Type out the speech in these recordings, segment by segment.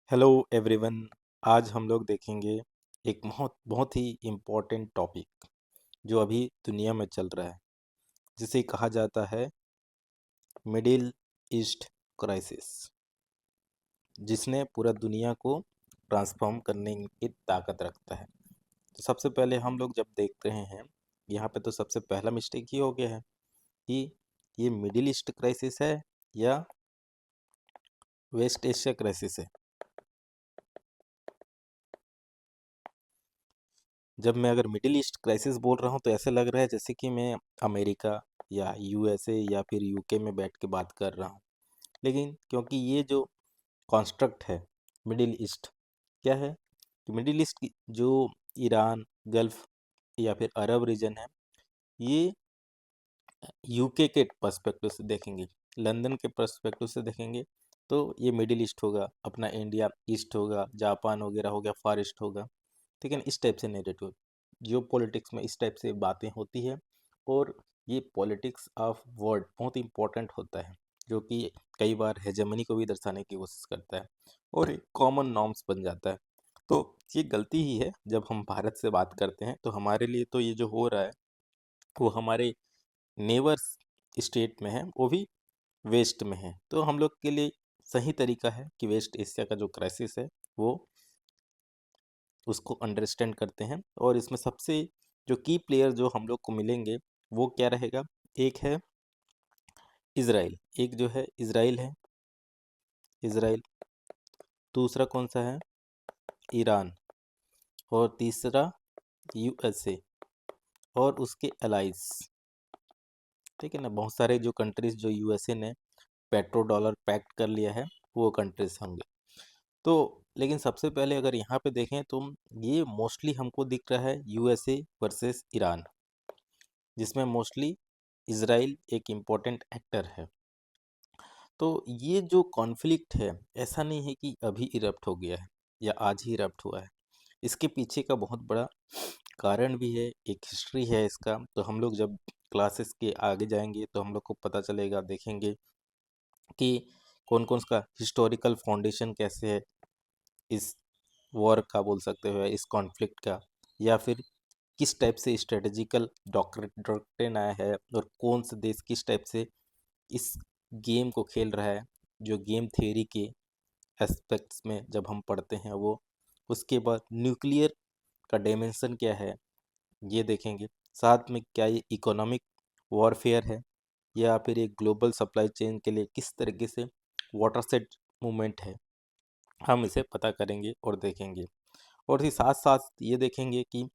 Hello everyone. आज हम लोग देखेंगे एक बहुत बहुत ही इम्पोर्टेंट टॉपिक जो अभी दुनिया में चल रहा है, जिसे कहा जाता है मिडिल ईस्ट क्राइसिस, जिसने पूरा दुनिया को ट्रांसफॉर्म करने की ताकत रखता है। तो सबसे पहले हम लोग जब देख रहे हैं यहाँ पे, तो सबसे पहला मिस्टेक ये हो गया है कि ये मिडिल ईस्ट क्राइसिस है या वेस्ट एशिया क्राइसिस है। जब मैं अगर मिडिल ईस्ट क्राइसिस बोल रहा हूँ तो ऐसे लग रहा है जैसे कि मैं अमेरिका या यूएसए या फिर यूके में बैठ के बात कर रहा हूँ। लेकिन क्योंकि ये जो कॉन्स्ट्रक्ट है मिडिल ईस्ट, क्या है कि मिडिल ईस्ट की जो ईरान, गल्फ या फिर अरब रीजन है, ये यूके के पर्सपेक्टिव से देखेंगे, लंदन के पर्सपेक्टिव से देखेंगे तो ये मिडिल ईस्ट होगा, अपना इंडिया ईस्ट होगा, जापान वगैरह हो गया फार ईस्ट होगा। ठीक है ना, इस टाइप से नेरेटिव जियो पॉलिटिक्स में इस टाइप से बातें होती है। और ये पॉलिटिक्स ऑफ वर्ड बहुत इंपॉर्टेंट होता है, जो कि कई बार हेजेमनी को भी दर्शाने की कोशिश करता है और एक कॉमन नॉर्म्स बन जाता है। तो ये गलती ही है। जब हम भारत से बात करते हैं तो हमारे लिए तो ये जो हो रहा है वो हमारे नेबर्स स्टेट में है, वो भी वेस्ट में है। तो हम लोग के लिए सही तरीका है कि वेस्ट एशिया का जो क्राइसिस है वो उसको अंडरस्टैंड करते हैं। और इसमें सबसे जो की प्लेयर जो हम लोग को मिलेंगे वो क्या रहेगा, एक है इजराइल, एक जो है इजराइल है, इजराइल। दूसरा कौन सा है, ईरान। और तीसरा यूएसए और उसके अलाइज। ठीक है ना, बहुत सारे जो कंट्रीज जो यूएसए ने पेट्रो डॉलर पैक्ट कर लिया है वो कंट्रीज होंगे। तो लेकिन सबसे पहले अगर यहाँ पे देखें तो ये मोस्टली हमको दिख रहा है यूएसए वर्सेस ईरान, जिसमें मोस्टली इजराइल एक इम्पोर्टेंट एक्टर है। तो ये जो कॉन्फ्लिक्ट है, ऐसा नहीं है कि अभी इरप्ट हो गया है या आज ही इरप्ट हुआ है। इसके पीछे का बहुत बड़ा कारण भी है, एक हिस्ट्री है इसका। तो हम लोग जब क्लासेस के आगे जाएंगे तो हम लोग को पता चलेगा, देखेंगे कि कौन कौन सा हिस्टोरिकल फाउंडेशन कैसे है इस वॉर का, बोल सकते हो इस कॉन्फ्लिक्ट का, या फिर किस टाइप से स्ट्रेटेजिकल डॉक्ट्रिन आया है और कौन सा देश किस टाइप से इस गेम को खेल रहा है। जो गेम थ्योरी के एस्पेक्ट्स में जब हम पढ़ते हैं वो, उसके बाद न्यूक्लियर का डायमेंशन क्या है ये देखेंगे। साथ में क्या ये इकोनॉमिक वॉरफेयर है या फिर एक ग्लोबल सप्लाई चेन के लिए किस तरीके से वाटर सेट मूवमेंट है, हम इसे पता करेंगे और देखेंगे। और ही साथ साथ ये देखेंगे कि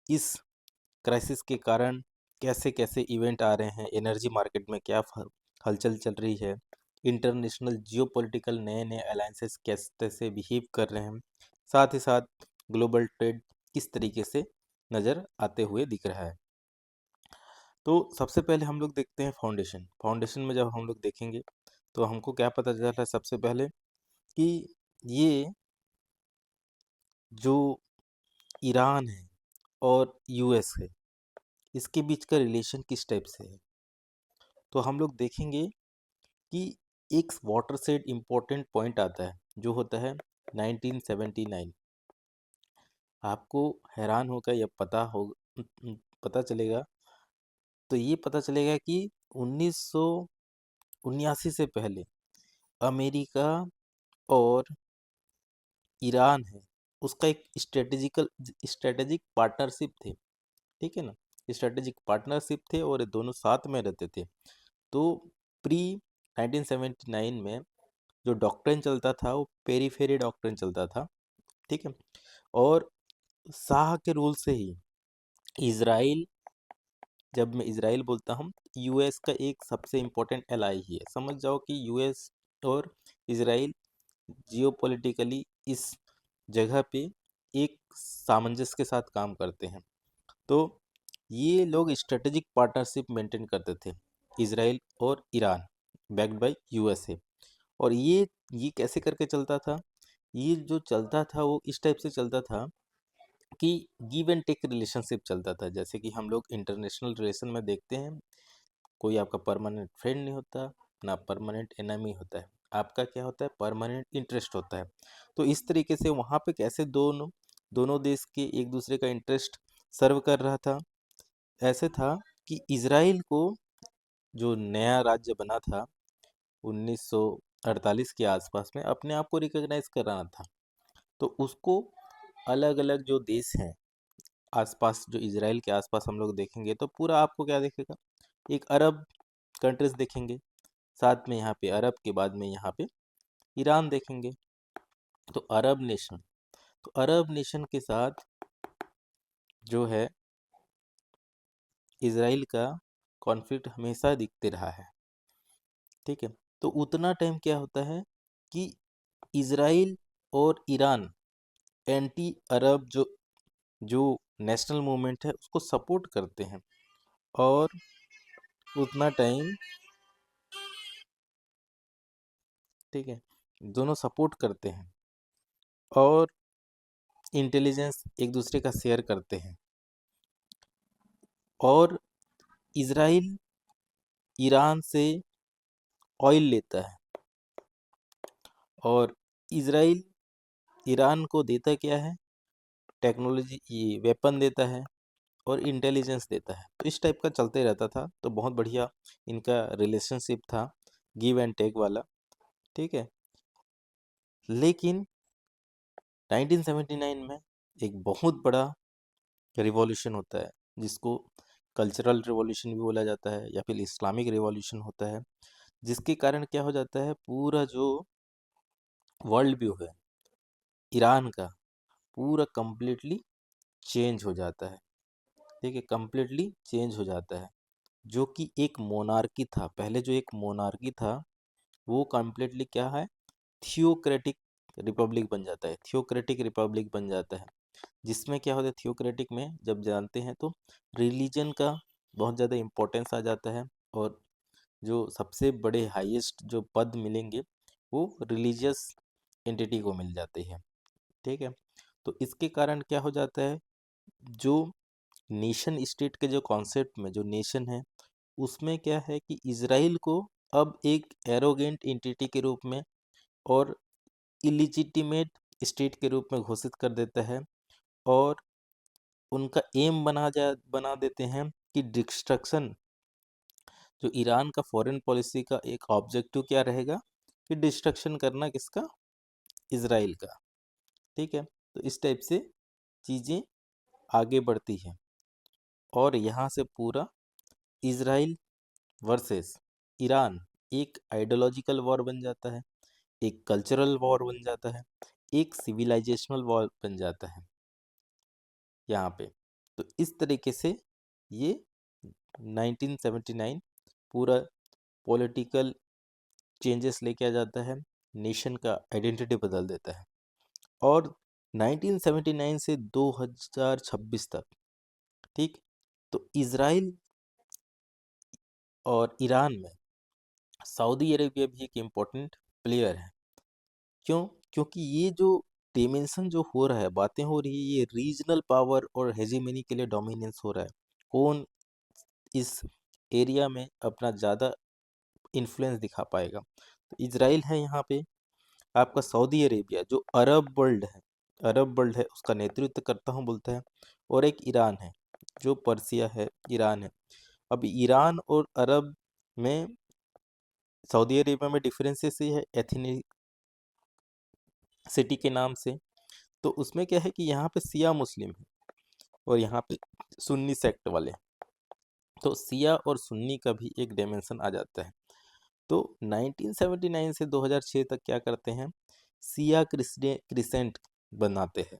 इस क्राइसिस के कारण कैसे कैसे इवेंट आ रहे हैं, एनर्जी मार्केट में क्या हलचल चल रही है, इंटरनेशनल जियोपॉलिटिकल नए नए अलायंसेस कैसे बिहेव कर रहे हैं, साथ ही साथ ग्लोबल ट्रेड किस तरीके से नज़र आते हुए दिख रहा है। तो सबसे पहले हम लोग देखते हैं फाउंडेशन। फाउंडेशन में जब हम लोग देखेंगे तो हमको क्या पता चल रहा है सबसे पहले कि ये जो ईरान है और यूएस है, इसके बीच का रिलेशन किस टाइप से है। तो हम लोग देखेंगे कि एक वाटर सेट इम्पोर्टेंट पॉइंट आता है जो होता है 1979। आपको हैरान होगा या पता चलेगा, तो ये पता चलेगा कि 1979 से पहले अमेरिका और ईरान है उसका एक स्ट्रेटेजिक पार्टनरशिप थे। ठीक है ना, स्ट्रेटेजिक पार्टनरशिप थे और ये दोनों साथ में रहते थे। तो प्री 1979 में जो डॉक्ट्रिन चलता था वो पेरीफेरी डॉक्ट्रिन चलता था। ठीक है, और शाह के रूल से ही इजराइल, जब मैं इजराइल बोलता हूँ, यूएस का एक सबसे इम्पोर्टेंट एलाई ही है। समझ जाओ कि यूएस और इजराइल जियोपॉलिटिकली इस जगह पे एक सामंजस्य के साथ काम करते हैं। तो ये लोग स्ट्रेटेजिक पार्टनरशिप मेंटेन करते थे, इजराइल और ईरान, बैक्ड बाय यूएसए। और ये कैसे करके चलता था, ये जो चलता था वो इस टाइप से चलता था कि गिव एंड टेक रिलेशनशिप चलता था। जैसे कि हम लोग इंटरनेशनल रिलेशन में देखते हैं, कोई आपका परमानेंट फ्रेंड नहीं होता, ना परमानेंट एनिमी होता है। आपका क्या होता है, परमानेंट इंटरेस्ट होता है। तो इस तरीके से वहाँ पे कैसे दोनों दोनों देश के एक दूसरे का इंटरेस्ट सर्व कर रहा था। ऐसे था कि इजराइल को जो नया राज्य बना था 1948 के आसपास में अपने आप को रिकॉग्नाइज कराना था। तो उसको अलग अलग जो देश हैं आसपास, जो इजराइल के आसपास हम लोग देखेंगे तो पूरा आपको क्या दिखेगा, एक अरब कंट्रीज देखेंगे, साथ में यहाँ पे अरब के बाद में यहाँ पे ईरान देखेंगे। तो अरब नेशन के साथ जो है इजराइल का कॉन्फ्लिक्ट हमेशा दिखते रहा है। ठीक है, तो उतना टाइम क्या होता है कि इजराइल और ईरान एंटी अरब जो जो नेशनल मूवमेंट है उसको सपोर्ट करते हैं, और उतना टाइम, ठीक है, दोनों सपोर्ट करते हैं और इंटेलिजेंस एक दूसरे का शेयर करते हैं। और इजराइल ईरान से ऑयल लेता है, और इजराइल ईरान को देता क्या है, टेक्नोलॉजी, ये वेपन देता है और इंटेलिजेंस देता है। तो इस टाइप का चलते रहता था। तो बहुत बढ़िया इनका रिलेशनशिप था, गिव एंड टेक वाला। ठीक है, लेकिन 1979 में एक बहुत बड़ा रिवॉल्यूशन होता है, जिसको कल्चरल रिवॉल्यूशन भी बोला जाता है या फिर इस्लामिक रिवॉल्यूशन होता है, जिसके कारण क्या हो जाता है, पूरा जो वर्ल्ड व्यू है ईरान का पूरा कंप्लीटली चेंज हो जाता है। ठीक है, कंप्लीटली चेंज हो जाता है। जो कि एक मोनार्की था, पहले जो एक मोनार्की था वो कंप्लीटली क्या है, थियोक्रेटिक रिपब्लिक बन जाता है। थियोक्रेटिक रिपब्लिक बन जाता है, जिसमें क्या होता है, थियोक्रेटिक में जब जानते हैं तो रिलीजन का बहुत ज़्यादा इम्पोर्टेंस आ जाता है, और जो सबसे बड़े हाईएस्ट जो पद मिलेंगे वो रिलीजियस एंटिटी को मिल जाते हैं। ठीक है, तो इसके कारण क्या हो जाता है, जो नेशन स्टेट के जो कॉन्सेप्ट में जो नेशन है उसमें क्या है कि इजराइल को अब एक एरोगेंट एंटिटी के रूप में और इलिजिटिमेट स्टेट के रूप में घोषित कर देता है, और उनका एम बना देते हैं कि डिस्ट्रक्शन, जो ईरान का फॉरेन पॉलिसी का एक ऑब्जेक्टिव क्या रहेगा कि डिस्ट्रक्शन करना किसका, इजराइल का। ठीक है, तो इस टाइप से चीज़ें आगे बढ़ती हैं, और यहाँ से पूरा इजराइल वर्सेस ईरान एक आइडियोलॉजिकल वॉर बन जाता है, एक कल्चरल वॉर बन जाता है, एक सिविलाइजेशनल वॉर बन जाता है यहाँ पे। तो इस तरीके से ये 1979 पूरा पॉलिटिकल चेंजेस लेके आ जाता है, नेशन का आइडेंटिटी बदल देता है। और 1979 से 2026 तक, ठीक, तो इजराइल और ईरान में सऊदी अरेबिया भी एक इम्पोर्टेंट प्लेयर है। क्यों? क्योंकि ये जो डिमेंशन जो हो रहा है, बातें हो रही है, ये रीजनल पावर और हेजीमनी के लिए डोमिनेंस हो रहा है। कौन इस एरिया में अपना ज़्यादा इन्फ्लुएंस दिखा पाएगा? तो इजराइल है यहाँ पे, आपका सऊदी अरेबिया जो अरब वर्ल्ड है उसका नेतृत्व करता हूँ बोलता है, और एक ईरान है जो पर्सिया है, ईरान है। अब ईरान और अरब में, सऊदी अरेबिया में डिफरेंसेस ये है एथनिसिटी के नाम से। तो उसमें क्या है कि यहाँ पे सिया मुस्लिम है और यहाँ पे सुन्नी सेक्ट वाले हैं। तो सिया और सुन्नी का भी एक डायमेंशन आ जाता है। तो 1979 से 2006 तक क्या करते हैं, सिया क्रिसेंट बनाते हैं।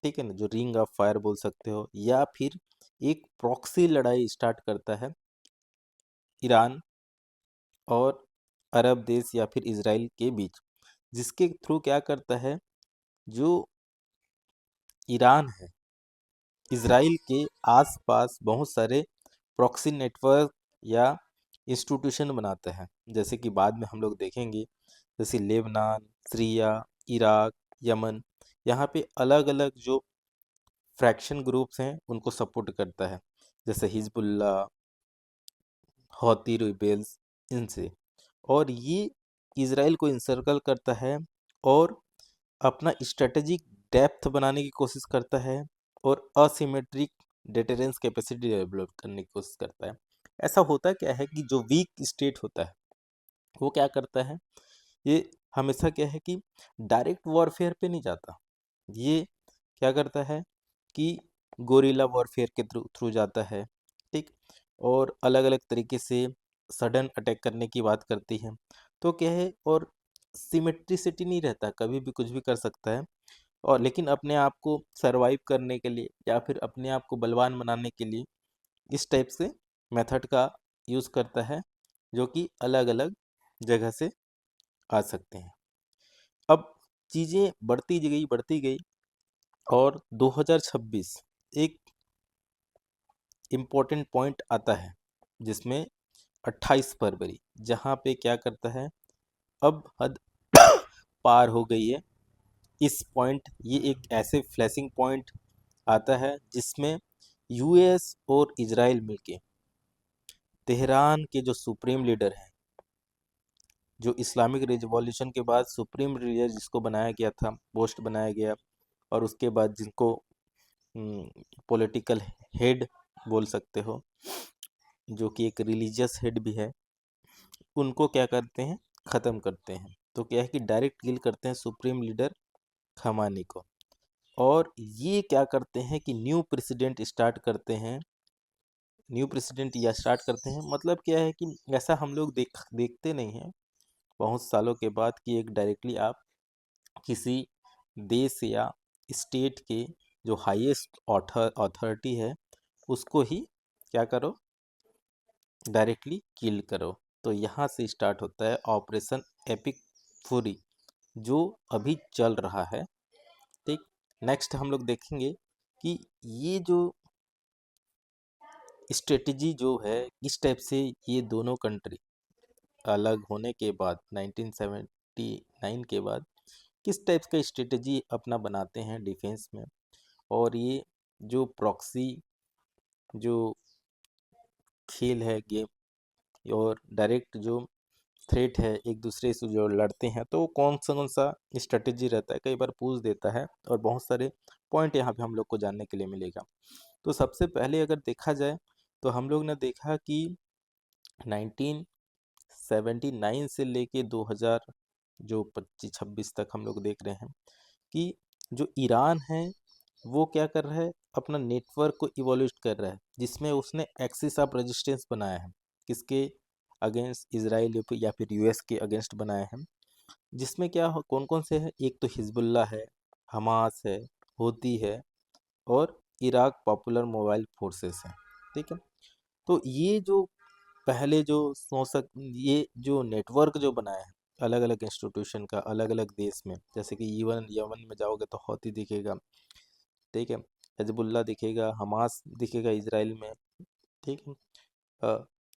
ठीक है ना, जो रिंग ऑफ फायर बोल सकते हो, या फिर एक प्रॉक्सी लड़ाई स्टार्ट करता है ईरान और अरब देश या फिर इजराइल के बीच, जिसके थ्रू क्या करता है, जो ईरान है इजराइल के आसपास बहुत सारे प्रॉक्सी नेटवर्क या इंस्टीट्यूशन बनाता है, जैसे कि बाद में हम लोग देखेंगे, जैसे लेबनान, सीरिया, इराक, यमन, यहाँ पे अलग अलग जो फ्रैक्शन ग्रुप्स हैं उनको सपोर्ट करता है, जैसे हिजबुल्ला, हौती रिबेल्स, इनसे। और ये इजराइल को इंसर्कल करता है और अपना स्ट्रेटेजिक डेप्थ बनाने की कोशिश करता है और असिमेट्रिक डिटरेंस कैपेसिटी डेवलप करने की कोशिश करता है। ऐसा होता क्या है कि जो वीक स्टेट होता है वो क्या करता है, ये हमेशा क्या है कि डायरेक्ट वॉरफेयर पे नहीं जाता, ये क्या करता है कि गोरिल्ला वॉरफेयर के थ्रू थ्रू जाता है, ठीक, और अलग अलग तरीके से सडन अटैक करने की बात करती है। तो क्या है, और सिमेट्रिसिटी नहीं रहता, कभी भी कुछ भी कर सकता है, और लेकिन अपने आप को सरवाइव करने के लिए या फिर अपने आप को बलवान बनाने के लिए इस टाइप से मेथड का यूज़ करता है, जो कि अलग अलग जगह से आ सकते हैं। अब चीज़ें बढ़ती गई और 2026 एक इम्पोर्टेंट पॉइंट आता है जिसमें 28 फरवरी, जहाँ पे क्या करता है, अब हद पार हो गई है। इस पॉइंट, ये एक ऐसे फ्लैशिंग पॉइंट आता है जिसमें यूएस और इजराइल मिलके तेहरान के जो सुप्रीम लीडर हैं, जो इस्लामिक रिवॉल्यूशन के बाद सुप्रीम लीडर जिसको बनाया गया था, पोस्ट बनाया गया, और उसके बाद जिनको पॉलिटिकल हेड बोल सकते हो, जो कि एक रिलीजियस हेड भी है, उनको क्या करते हैं, ख़त्म करते हैं। तो क्या है कि डायरेक्ट किल करते हैं सुप्रीम लीडर खमानी को, और ये क्या करते हैं कि न्यू प्रेसिडेंट स्टार्ट करते हैं, मतलब क्या है कि ऐसा हम लोग देखते नहीं हैं बहुत सालों के बाद कि एक डायरेक्टली आप किसी देश या स्टेट के जो हाईएस्ट अथॉरिटी है उसको ही क्या करो, डायरेक्टली किल करो। तो यहाँ से स्टार्ट होता है ऑपरेशन एपिक फुरी, जो अभी चल रहा है, ठीक। नेक्स्ट हम लोग देखेंगे कि ये जो स्ट्रेटजी जो है, इस टाइप से ये दोनों कंट्री अलग होने के बाद 1979 के बाद किस टाइप का स्ट्रेटजी अपना बनाते हैं डिफेंस में, और ये जो प्रॉक्सी जो खेल है गेम, और डायरेक्ट जो थ्रेट है एक दूसरे से जो लड़ते हैं, तो कौन सा स्ट्रेटजी रहता है, कई बार पूछ देता है, और बहुत सारे पॉइंट यहाँ पे हम लोग को जानने के लिए मिलेगा। तो सबसे पहले अगर देखा जाए तो हम लोग ने देखा कि 1979 से लेके 2000 जो 25-26 तक हम लोग देख रहे हैं कि जो ईरान है वो क्या कर रहा है, अपना नेटवर्क को इवोल्यूट कर रहा है, जिसमें उसने एक्सिस ऑफ रेजिस्टेंस बनाया है, किसके अगेंस्ट, इसराइल या फिर यूएस के अगेंस्ट बनाया है, जिसमें क्या कौन कौन से है, एक तो हिजबुल्ला है, हमास है, होती है, और इराक पॉपुलर मोबाइल फोर्सेस है, ठीक है। तो ये जो पहले जो ये जो नेटवर्क जो बनाया है अलग अलग इंस्टीट्यूशन का अलग अलग देश में, जैसे कि यमन में जाओगे तो हौती दिखेगा, ठीक है, हिजबुल्ला दिखेगा, हमास दिखेगा इसराइल में, ठीक है,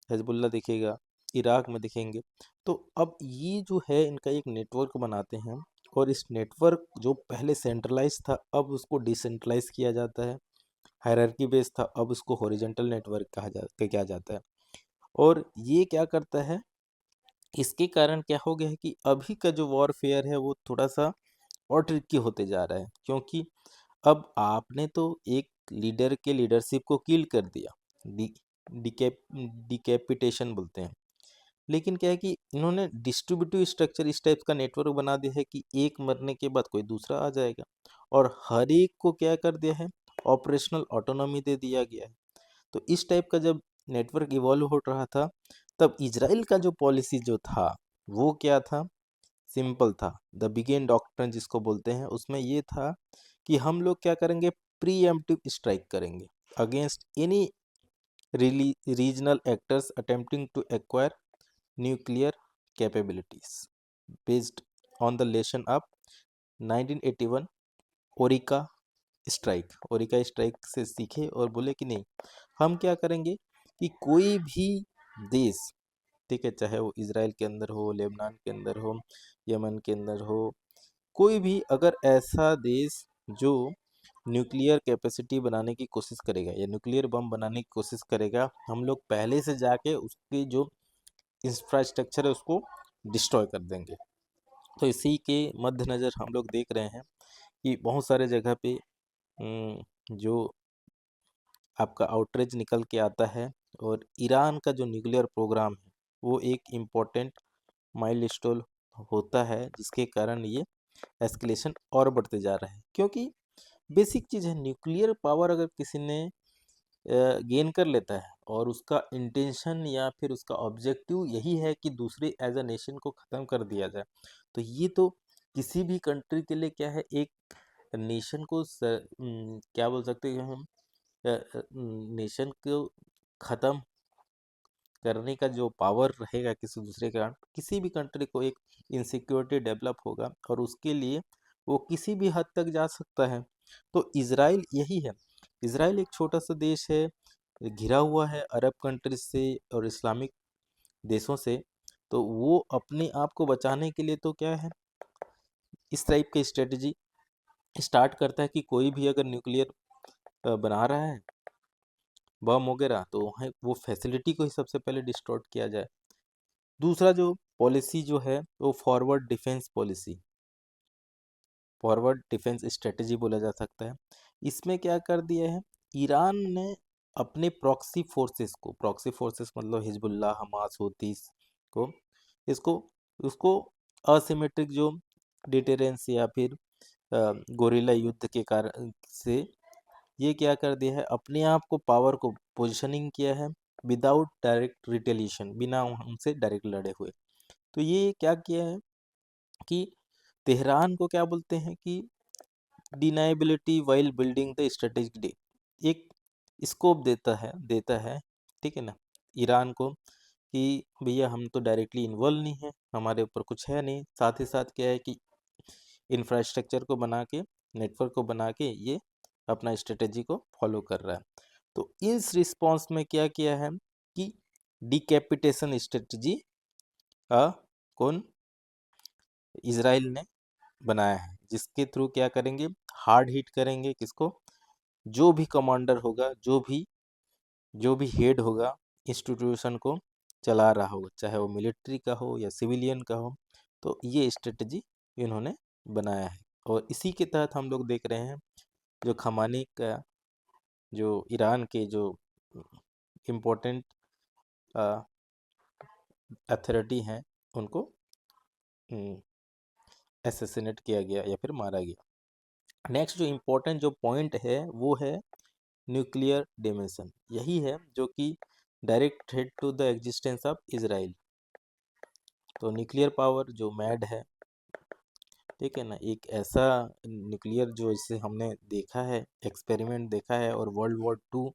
हिजबुल्ला दिखेगा, इराक में दिखेंगे। तो अब ये जो है इनका एक नेटवर्क बनाते हैं, और इस नेटवर्क जो पहले सेंट्रलाइज था अब उसको डिसेंट्रलाइज किया जाता है, हायरार्की बेस्ड था अब उसको हॉरिजॉन्टल नेटवर्क किया जाता है। और ये क्या करता है, इसके कारण क्या हो गया है कि अभी का जो वॉरफेयर है वो थोड़ा सा और ट्रिकी होते जा रहा है, क्योंकि अब आपने तो एक लीडर के लीडरशिप को किल कर दिया, डी डिकैपिटेशन बोलते हैं, लेकिन क्या है कि इन्होंने डिस्ट्रीब्यूटिव स्ट्रक्चर इस टाइप का नेटवर्क बना दिया है कि एक मरने के बाद कोई दूसरा आ जाएगा, और हर एक को क्या कर दिया है, ऑपरेशनल ऑटोनॉमी दे दिया गया है। तो इस टाइप का जब नेटवर्क इवॉल्व हो रहा था, तब इजराइल का जो पॉलिसी जो था वो क्या था, सिंपल था, द बिगेन डॉक्ट्रिन जिसको बोलते हैं, उसमें ये था कि हम लोग क्या करेंगे, प्रीएम्प्टिव स्ट्राइक करेंगे against any regional actors attempting to acquire nuclear capabilities based on the lesson of 1981 Osirak strike से सीखे और बोले कि नहीं, हम क्या करेंगे कि कोई भी देश, ठीक है, चाहे वो इसराइल के अंदर हो, लेबनान के अंदर हो, यमन के अंदर हो, कोई भी अगर ऐसा देश जो न्यूक्लियर कैपेसिटी बनाने की कोशिश करेगा या न्यूक्लियर बम बनाने की कोशिश करेगा, हम लोग पहले से जाके उसकी जो इंफ्रास्ट्रक्चर है उसको डिस्ट्रॉय कर देंगे। तो इसी के मद्देनज़र हम लोग देख रहे हैं कि बहुत सारे जगह पे जो आपका आउटरीच निकल के आता है, और ईरान का जो न्यूक्लियर प्रोग्राम है वो एक इम्पोर्टेंट माइलस्टोन होता है, जिसके कारण ये एस्केलेशन और बढ़ते जा रहा है। क्योंकि बेसिक चीज़ है, न्यूक्लियर पावर अगर किसी ने गेन कर लेता है और उसका इंटेंशन या फिर उसका ऑब्जेक्टिव यही है कि दूसरे एज अ नेशन को ख़त्म कर दिया जाए, तो ये तो किसी भी कंट्री के लिए क्या है, एक नेशन को क्या बोल सकते हैं हम, नेशन को ख़त्म करने का जो पावर रहेगा किसी दूसरे का, किसी भी कंट्री को एक इनसिक्योरिटी डेवलप होगा और उसके लिए वो किसी भी हद तक जा सकता है। तो इज़राइल यही है। इज़राइल एक छोटा सा देश है, घिरा हुआ है अरब कंट्रीज से और इस्लामिक देशों से। तो वो अपने आप को बचाने के लिए तो क्या है, इस टाइप की स्ट्रेटजी स्टार्ट करता है कि कोई भी अगर न्यूक्लियर बना रहा है बम वगैरह, तो वहाँ वो फैसिलिटी को ही सबसे पहले डिस्ट्रॉय किया जाए। दूसरा जो पॉलिसी जो है वो फॉरवर्ड डिफेंस स्ट्रेटजी बोला जा सकता है। इसमें क्या कर दिया है, ईरान ने अपने प्रॉक्सी फोर्सेस मतलब हिजबुल्लाह, हमास, हूतीस को, इसको उसको असिमेट्रिक जो डिटेरेंस या फिर गोरिल्ला युद्ध के कारण से ये क्या कर दिया है, अपने आप को पावर को पोजीशनिंग किया है विदाउट डायरेक्ट रिटेलिएशन, बिना उनसे डायरेक्ट लड़े हुए। तो ये क्या किया है कि तेहरान को क्या बोलते हैं कि deniability while building the strategic day, एक स्कोप देता है, ठीक है ना, ईरान को, कि भैया हम तो डायरेक्टली इन्वॉल्व नहीं है, हमारे ऊपर कुछ है नहीं। साथ ही साथ क्या है कि इंफ्रास्ट्रक्चर को बना के, नेटवर्क को बना के ये अपना स्ट्रेटेजी को फॉलो कर रहा है। तो इस रिस्पॉन्स में क्या किया है कि डिकैपिटेशन स्ट्रेटजी कौन, इजराइल ने बनाया है, जिसके थ्रू क्या करेंगे, हार्ड हिट करेंगे किसको, जो भी कमांडर होगा, जो भी हेड होगा इंस्टीट्यूशन को चला रहा होगा, चाहे वो मिलिट्री का हो या सिविलियन का हो। तो ये स्ट्रेटजी इन्होंने बनाया है, और इसी के तहत हम लोग देख रहे हैं जो खमानी का, जो ईरान के जो इम्पोर्टेंट अथॉरिटी हैं, उनको असैसिनेट किया गया या फिर मारा गया। नेक्स्ट जो इम्पोर्टेंट जो पॉइंट है वो है न्यूक्लियर डिमेंशन। यही है जो कि direct threat to the existence of Israel. तो न्यूक्लियर पावर जो मैड है, ठीक है ना, एक ऐसा न्यूक्लियर जो इसे हमने देखा है, एक्सपेरिमेंट देखा है, और वर्ल्ड वॉर 2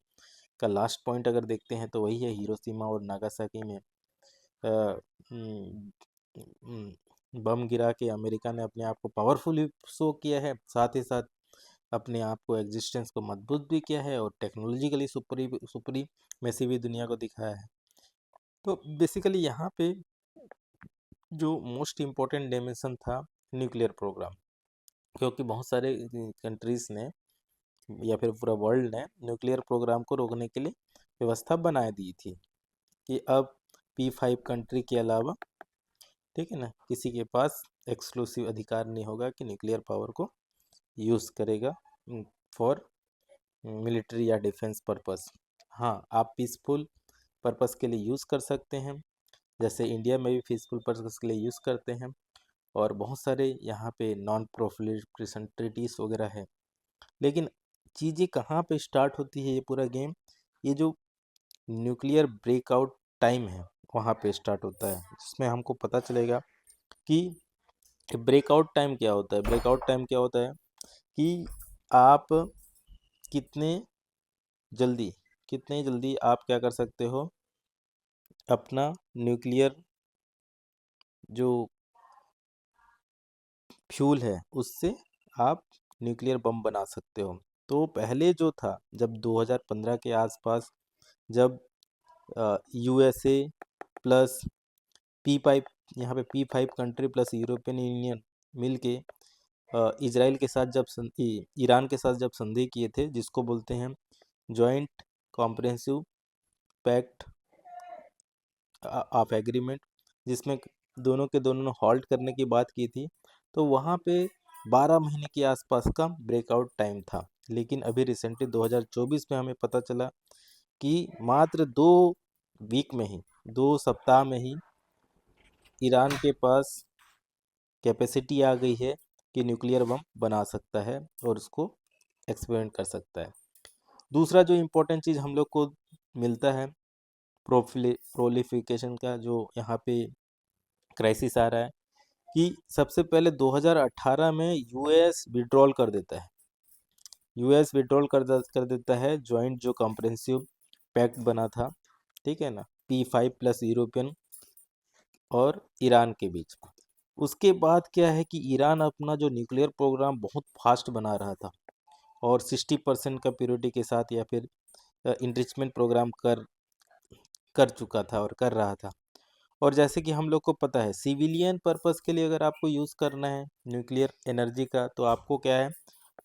का लास्ट पॉइंट अगर देखते हैं तो वही है, हिरोशिमा और नागासाकी में बम गिरा के अमेरिका ने अपने आप को पावरफुल शो किया है, साथ ही साथ अपने आप को एग्जिस्टेंस को मजबूत भी किया है और टेक्नोलॉजिकली सुपरी मैसी भी दुनिया को दिखाया है। तो बेसिकली यहाँ पे जो मोस्ट इम्पोर्टेंट डायमेंशन था न्यूक्लियर प्रोग्राम, क्योंकि बहुत सारे कंट्रीज़ ने या फिर पूरा वर्ल्ड ने न्यूक्लियर प्रोग्राम को रोकने के लिए व्यवस्था बना दी थी कि अब P5 कंट्री के अलावा, ठीक है ना, किसी के पास एक्सक्लूसिव अधिकार नहीं होगा कि न्यूक्लियर पावर को यूज़ करेगा फॉर मिलिट्री या डिफेंस पर्पस। हाँ, आप पीसफुल पर्पस के लिए यूज़ कर सकते हैं, जैसे इंडिया में भी पीसफुल पर्पस के लिए यूज़ करते हैं, और बहुत सारे यहाँ पे नॉन प्रोलिफरेशन ट्रीटीज वगैरह है। लेकिन चीज़ें कहाँ पे स्टार्ट होती है ये पूरा गेम, ये जो न्यूक्लियर ब्रेकआउट टाइम है वहाँ पे स्टार्ट होता है, जिसमें हमको पता चलेगा कि ब्रेकआउट टाइम क्या होता है। ब्रेकआउट टाइम क्या होता है कि आप कितने जल्दी कितने जल्दी आप क्या कर सकते हो, अपना न्यूक्लियर जो फ्यूल है उससे आप न्यूक्लियर बम बना सकते हो। तो पहले जो था, जब 2015 के आसपास, जब यूएसए प्लस P5, यहाँ पे P5 country plus European Union मिल के इसराइल के साथ जब ईरान के साथ जब संधि किए थे, जिसको बोलते हैं joint comprehensive pact of agreement, जिसमें दोनों के दोनों ने हॉल्ट करने की बात की थी, तो वहाँ पे 12 महीने के आसपास का ब्रेकआउट टाइम था। लेकिन अभी रिसेंटली 2024 में हमें पता चला कि मात्र 2 वीक में ही, 2 सप्ताह में ही ईरान के पास कैपेसिटी आ गई है कि न्यूक्लियर बम बना सकता है और उसको एक्सपेरिमेंट कर सकता है। दूसरा जो इम्पोर्टेंट चीज़ हम लोग को मिलता है प्रोलिफिकेशन का, जो यहाँ पे क्राइसिस आ रहा है, कि सबसे पहले 2018 में यूएस विड्रॉल कर देता है। यूएस विड्रॉल कर देता है जॉइंट जो कॉम्प्रिहेंसिव पैक्ट बना था, ठीक है ना, P5 प्लस यूरोपियन और ईरान के बीच। उसके बाद क्या है कि ईरान अपना जो न्यूक्लियर प्रोग्राम बहुत फास्ट बना रहा था और 60% का प्योरिटी के साथ या फिर इनरिचमेंट प्रोग्राम कर कर चुका था और कर रहा था। और जैसे कि हम लोग को पता है, सिविलियन पर्पस के लिए अगर आपको यूज़ करना है न्यूक्लियर एनर्जी का, तो आपको क्या है,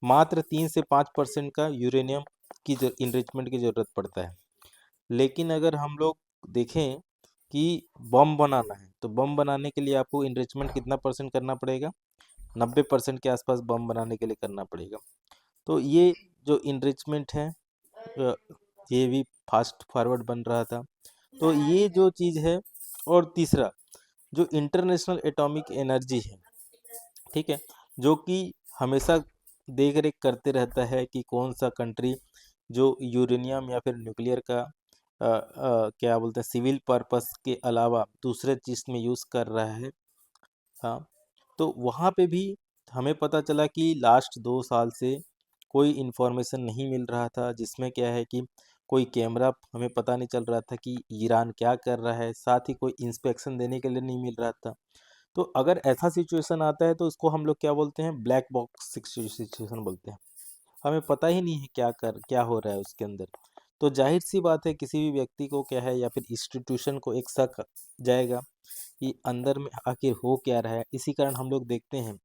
मात्र 3 से 5% का यूरेनियम की जो इनरिचमेंट की ज़रूरत पड़ता है। लेकिन अगर हम लोग देखें कि बम बनाना है, तो बम बनाने के लिए आपको इनरिचमेंट कितना परसेंट करना पड़ेगा, 90% के आसपास बम बनाने के लिए करना पड़ेगा। तो ये जो इनरिचमेंट है, ये भी फास्ट फॉरवर्ड बन रहा था। तो ये जो चीज़ है। और तीसरा जो इंटरनेशनल एटॉमिक एनर्जी है, ठीक है, जो कि हमेशा देख रेख करते रहता है कि कौन सा कंट्री जो यूरेनियम या फिर न्यूक्लियर का क्या बोलते हैं, सिविल पर्पस के अलावा दूसरे चीज़ में यूज़ कर रहा है। हाँ, तो वहाँ पे भी हमें पता चला कि लास्ट 2 साल से कोई इन्फॉर्मेशन नहीं मिल रहा था, जिसमें क्या है कि कोई कैमरा हमें पता नहीं चल रहा था कि ईरान क्या कर रहा है, साथ ही कोई इंस्पेक्शन देने के लिए नहीं मिल रहा था। तो अगर ऐसा सिचुएशन आता है तो इसको हम लोग क्या बोलते हैं, ब्लैक बॉक्स सिचुएशन बोलते हैं। हमें पता ही नहीं है क्या हो रहा है उसके अंदर। तो जाहिर सी बात है, किसी भी व्यक्ति को क्या है या फिर इंस्टीट्यूशन को एक शक जाएगा कि अंदर में आखिर हो क्या रहा है। इसी कारण हम लोग देखते हैं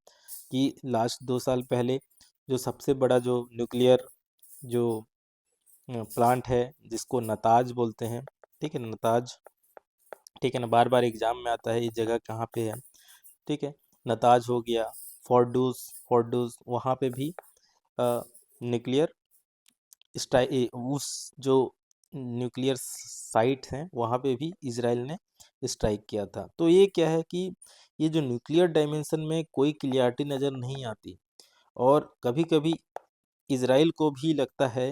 कि लास्ट 2 साल पहले जो सबसे बड़ा जो न्यूक्लियर जो प्लांट है, जिसको नताज बोलते हैं, ठीक है, नताज, ठीक है ना, बार बार एग्जाम में आता है ये जगह कहाँ पे है, ठीक है, नताज हो गया, फोर्डूस, वहाँ पे भी न्यूक्लियर उस जो न्यूक्लियर साइट हैं वहाँ पे भी इसराइल ने स्ट्राइक किया था। तो ये क्या है कि ये जो न्यूक्लियर डायमेंशन में कोई क्लियरिटी नज़र नहीं आती, और कभी कभी इसराइल को भी लगता है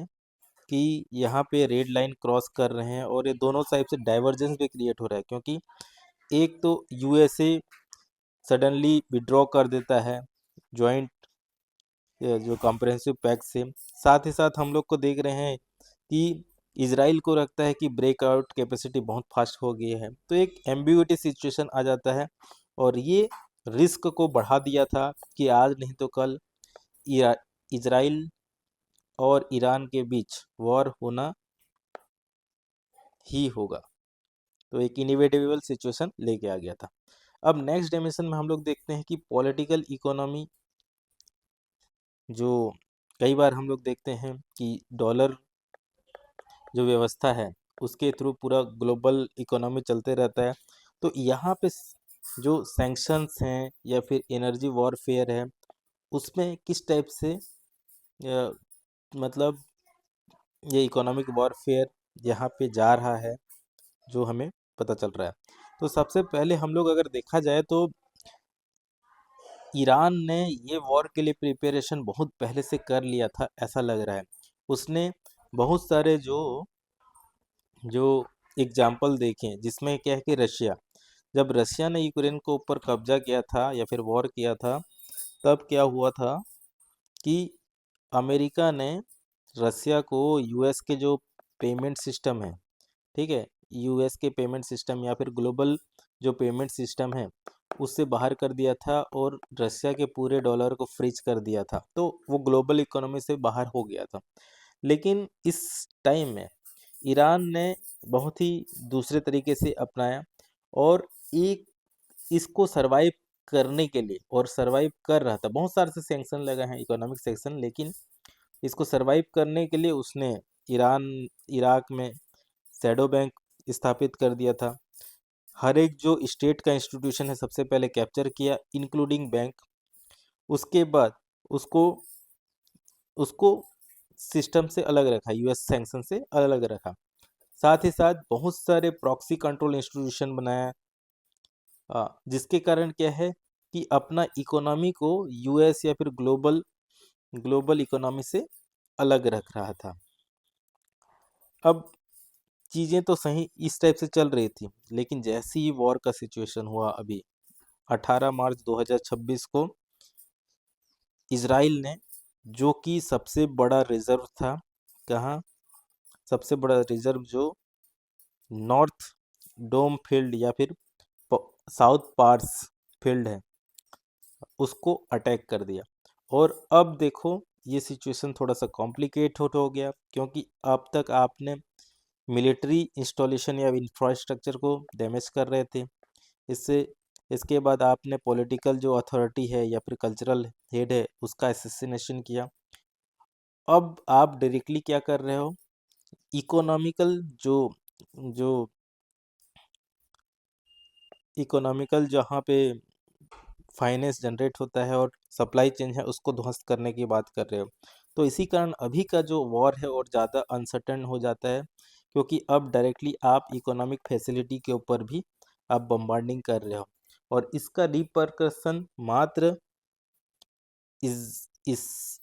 कि यहाँ पे रेड लाइन क्रॉस कर रहे हैं, और ये दोनों साइड से डाइवर्जेंस भी क्रिएट हो रहा है, क्योंकि एक तो यूएसए सडनली विड्रॉ कर देता है जॉइंट जो कॉम्प्रिहेंसिव पैक्ट से, साथ ही साथ हम लोग को देख रहे हैं कि इसराइल को लगता है कि ब्रेकआउट कैपेसिटी बहुत फास्ट हो गई है। तो एक एम्बिग्युइटी सिचुएशन आ जाता है, और ये रिस्क को बढ़ा दिया था कि आज नहीं तो कल इसराइल और ईरान के बीच वॉर होना ही होगा। तो एक इनिवेटेबल सिचुएशन लेके आ गया था। अब नेक्स्ट डायमेंशन में हम लोग देखते हैं कि पॉलिटिकल इकोनॉमी, जो कई बार हम लोग देखते हैं कि डॉलर जो व्यवस्था है उसके थ्रू पूरा ग्लोबल इकोनॉमी चलते रहता है। तो यहाँ पे जो सैंक्शंस हैं या फिर एनर्जी वॉरफेयर है, उसमें किस टाइप से मतलब ये इकोनॉमिक वॉरफेयर यहाँ पे जा रहा है, जो हमें पता चल रहा है। तो सबसे पहले हम लोग अगर देखा जाए तो ईरान ने ये वॉर के लिए प्रिपरेशन बहुत पहले से कर लिया था, ऐसा लग रहा है। उसने बहुत सारे जो जो एग्जाम्पल देखें, जिसमें क्या है कि जब रशिया ने यूक्रेन के ऊपर कब्जा किया था या फिर वॉर किया था, तब क्या हुआ था कि अमेरिका ने रसिया को यूएस के जो पेमेंट सिस्टम है, ठीक है, यूएस के पेमेंट सिस्टम या फिर ग्लोबल जो पेमेंट सिस्टम है, उससे बाहर कर दिया था और रसिया के पूरे डॉलर को फ्रीज कर दिया था। तो वो ग्लोबल इकोनॉमी से बाहर हो गया था। लेकिन इस टाइम में ईरान ने बहुत ही दूसरे तरीके से अपनाया, और एक इसको सरवाइव करने के लिए, और सरवाइव कर रहा था, बहुत सारे से सैंक्शन लगा है, इकोनॉमिक सैंक्शन, लेकिन इसको सरवाइव करने के लिए उसने ईरान इराक में शैडो बैंक स्थापित कर दिया था। हर एक जो स्टेट का इंस्टीट्यूशन है सबसे पहले कैप्चर किया, इंक्लूडिंग बैंक। उसके बाद उसको उसको सिस्टम से अलग रखा, यूएस सैंक्शन से अलग रखा। साथ ही साथ बहुत सारे प्रॉक्सी कंट्रोल इंस्टीट्यूशन बनाया, जिसके कारण क्या है कि अपना इकोनॉमी को यूएस या फिर ग्लोबल ग्लोबल इकोनॉमी से अलग रख रहा था। अब चीज़ें तो सही इस टाइप से चल रही थी, लेकिन जैसे ही वॉर का सिचुएशन हुआ अभी 18 मार्च 2026 को, इजराइल ने, जो कि सबसे बड़ा रिजर्व था, कहाँ, सबसे बड़ा रिजर्व जो नॉर्थ डोम फील्ड या फिर साउथ पार्स फील्ड है, उसको अटैक कर दिया। और अब देखो ये सिचुएशन थोड़ा सा कॉम्प्लिकेट हो गया, क्योंकि अब तक आपने मिलिट्री इंस्टॉलेशन या इंफ्रास्ट्रक्चर को डैमेज कर रहे थे। इससे इसके बाद आपने पॉलिटिकल जो अथॉरिटी है या फिर कल्चरल हेड है उसका असैसिनेशन किया। अब आप डायरेक्टली क्या कर रहे हो, इकोनॉमिकल जो जो इकोनॉमिकल जहाँ पे फाइनेंस जनरेट होता है और सप्लाई चेन है उसको ध्वस्त करने की बात कर रहे हो। तो इसी कारण अभी का जो वॉर है और ज़्यादा अनसर्टेन हो जाता है, क्योंकि अब डायरेक्टली आप इकोनॉमिक फैसिलिटी के ऊपर भी आप बम्बार्डिंग कर रहे हो, और इसका रिपरकशन मात्र इस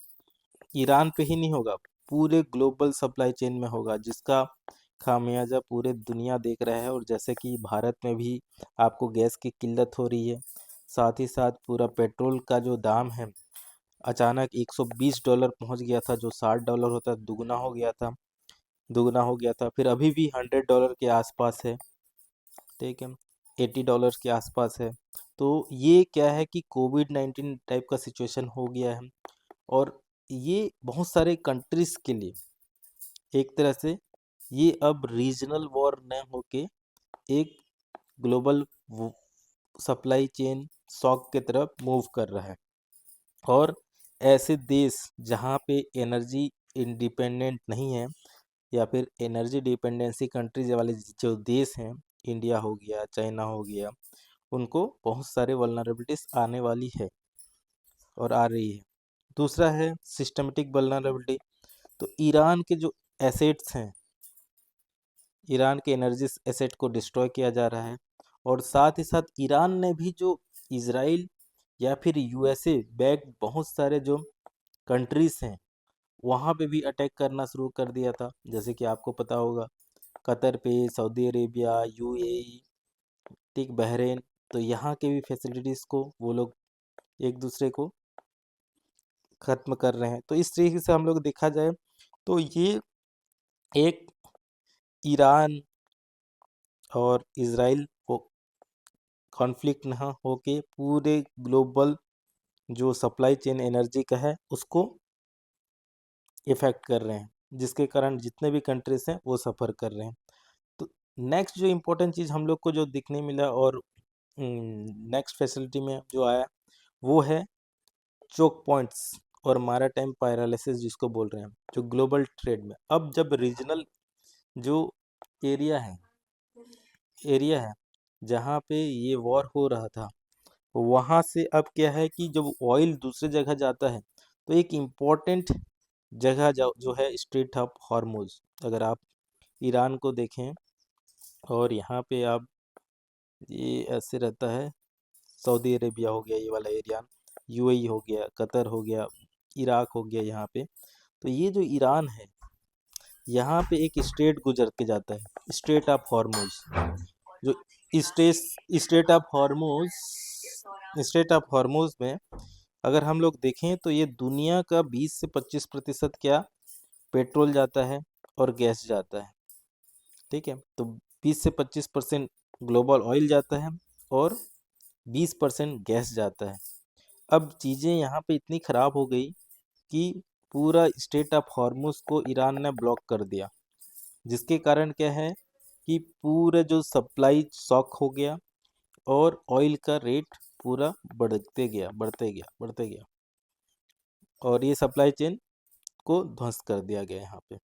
ईरान पे ही नहीं होगा, पूरे ग्लोबल सप्लाई चेन में होगा, जिसका खामियाजा पूरे दुनिया देख रहा है। और जैसे कि भारत में भी आपको गैस की किल्लत हो रही है, साथ ही साथ पूरा पेट्रोल का जो दाम है अचानक $120 पहुंच गया था, जो $60 होता दुगना हो गया था, फिर अभी भी $100 के आसपास है, ठीक है, $80 के आसपास है। तो ये क्या है कि कोविड-19 टाइप का सिचुएशन हो गया है, और ये बहुत सारे कंट्रीज के लिए एक तरह से ये अब रीजनल वॉर न होके एक ग्लोबल सप्लाई चेन शॉक की तरफ मूव कर रहा है। और ऐसे देश जहाँ पे एनर्जी इंडिपेंडेंट नहीं है, या फिर एनर्जी डिपेंडेंसी कंट्रीज वाले जो देश हैं, इंडिया हो गया, चाइना हो गया, उनको बहुत सारे वल्नरेबिलिटीज आने वाली है और आ रही है। दूसरा है सिस्टमेटिक वल्नरेबिलिटी। तो ईरान के जो एसेट्स हैं, ईरान के एनर्जी एसेट को डिस्ट्रॉय किया जा रहा है, और साथ ही साथ ईरान ने भी जो इसराइल या फिर यूएसए बैक बहुत सारे जो कंट्रीज हैं वहाँ पे भी अटैक करना शुरू कर दिया था, जैसे कि आपको पता होगा कतर पे, सऊदी अरेबिया, यूएई, ठीक, बहरीन। तो यहाँ के भी फैसिलिटीज़ को वो लोग एक दूसरे को ख़त्म कर रहे हैं। तो इस तरीके से हम लोग देखा जाए तो ये एक ईरान और इजराइल को कॉन्फ्लिक्ट ना होके पूरे ग्लोबल जो सप्लाई चेन एनर्जी का है उसको इफ़ेक्ट कर रहे हैं, जिसके कारण जितने भी कंट्रीज हैं वो सफ़र कर रहे हैं। तो नेक्स्ट जो इम्पोर्टेंट चीज़ हम लोग को जो दिखने मिला और नेक्स्ट फैसिलिटी में जो आया वो है चोक पॉइंट्स और मैरीटाइम पैरालिसिस, जिसको बोल रहे हैं, जो ग्लोबल ट्रेड में अब जब रीजनल जो एरिया है एरिया है जहाँ पे ये वॉर हो रहा था, वहाँ से अब क्या है कि जब ऑयल दूसरी जगह जाता है तो एक इम्पोर्टेंट जगह जो है स्ट्रेट ऑफ हॉर्मुज, अगर आप ईरान को देखें और यहाँ पे आप ये ऐसे रहता है, सऊदी अरेबिया हो गया ये वाला एरिया, यूएई हो गया, कतर हो गया, इराक हो गया यहाँ पे। तो ये जो ईरान है यहाँ पे एक स्ट्रेट गुजर के जाता है, स्ट्रेट ऑफ हॉर्मुज। जो state state of Hormuz state of Hormuz में अगर हम लोग देखें तो ये दुनिया का 20 से 25% क्या पेट्रोल जाता है और गैस जाता है, ठीक है। तो 20 से 25% ग्लोबल ऑयल जाता है और 20% गैस जाता है। अब चीज़ें यहाँ पे इतनी ख़राब हो गई कि पूरा स्टेट ऑफ हॉर्मुज को ईरान ने ब्लॉक कर दिया, जिसके कारण क्या है कि पूरा जो सप्लाई शॉक हो गया और ऑयल का रेट पूरा बढ़ते गया, और ये सप्लाई चेन को ध्वस्त कर दिया गया यहाँ पे।